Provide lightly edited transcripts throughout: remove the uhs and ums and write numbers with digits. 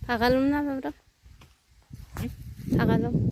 Hakalum na bro. Hakalum.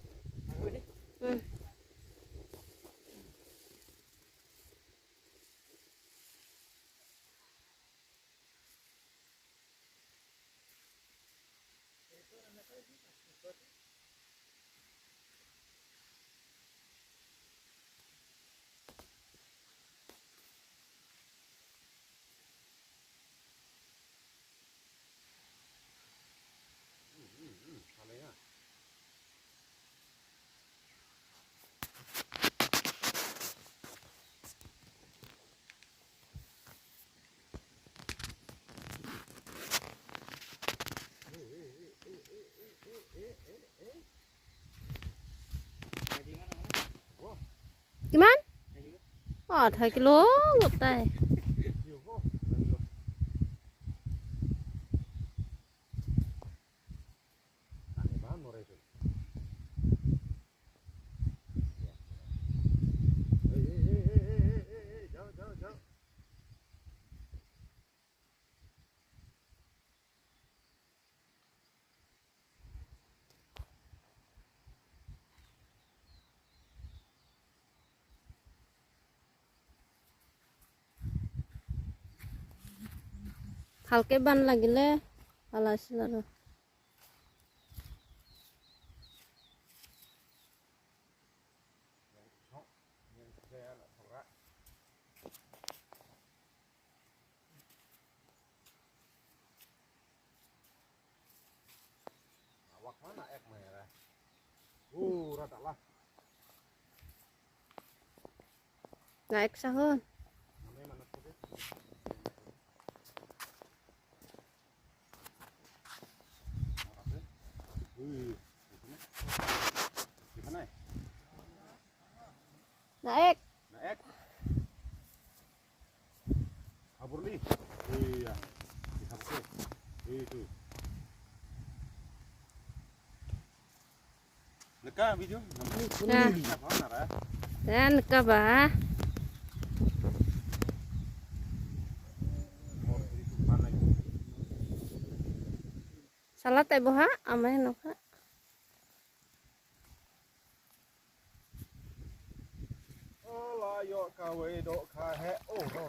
Gimana? Oh, 2 kilo ngập tay. Halke ban lagi le. Alas lalu. Mana ek merah? Rata lah. Naik sahun. Naik. Naik. Kabur nih. Iya. Kabur. Itu. Neka video. Nah. Dan ke bah. Salah teh boha amai noka. Layo kawe dok kahe. Oh ro.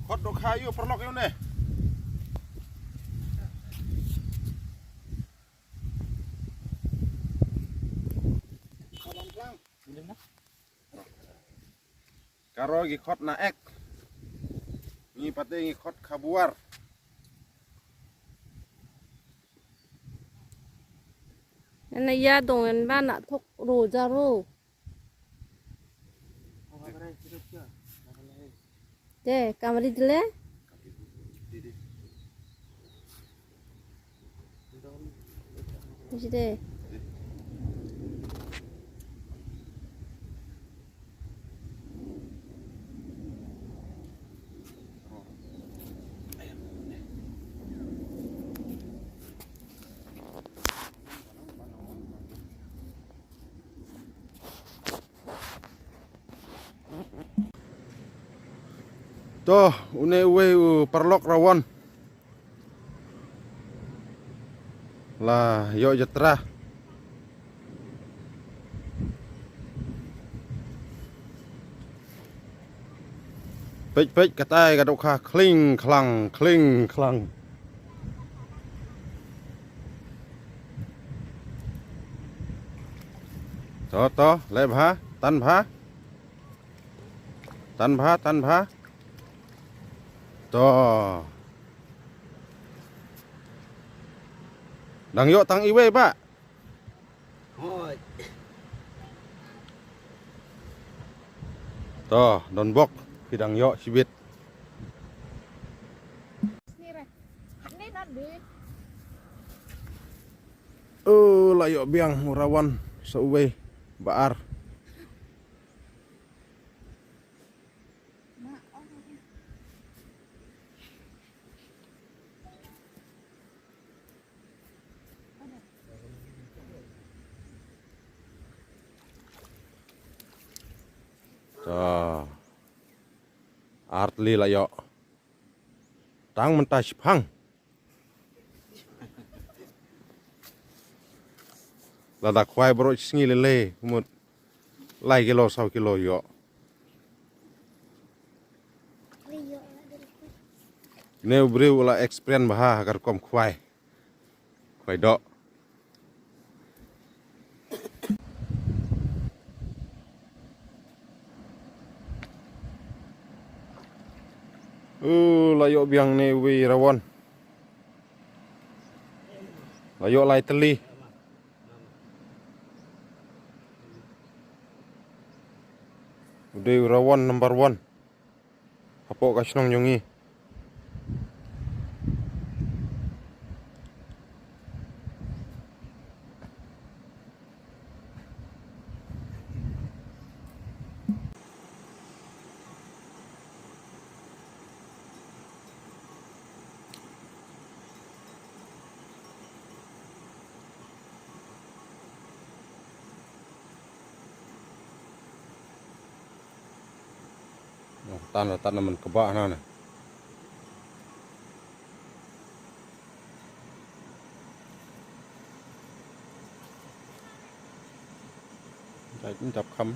Hot dok kayu perlok yun nih. Karo gikot naek. Ngipate ngikot kabuar. Nana ya dongen bana thok ro jaro. De kamari dile. Jadi. Tuh, une uwe perlok rawon. Lah, yuk jetra. Pej katai gadok kha kling klang. Toh, lep ha, tan bha. Toh. Dang yuk tang iwe, Pak. Hoi. Toh, don bok hidang yuk sibit. Layok biang urawan seuwe baar. Artli lah yo. Tang mentah pang. Lada kwai bro singi lele umut lai kilo sau kilo yo. Ne ubri ula experience bah agar kom kwai. Kwai dok. Layo biang ne wi rawon. Layo lai teli. Udah rawon number 1. Apa kasnong nyungi. Tan naman kebak na. Jadi đập khăm.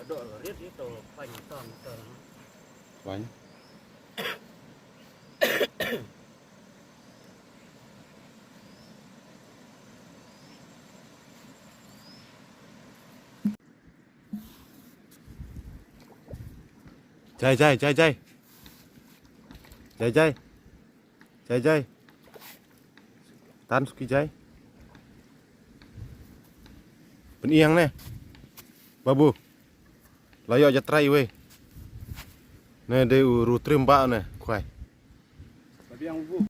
Dok rit itu panjang ton. Banyak. Jai. Tan suki jai. Peniang nih. Babu. Layo aja try we. Nih de uru trim mbak nih, kuai. Tapi yang bu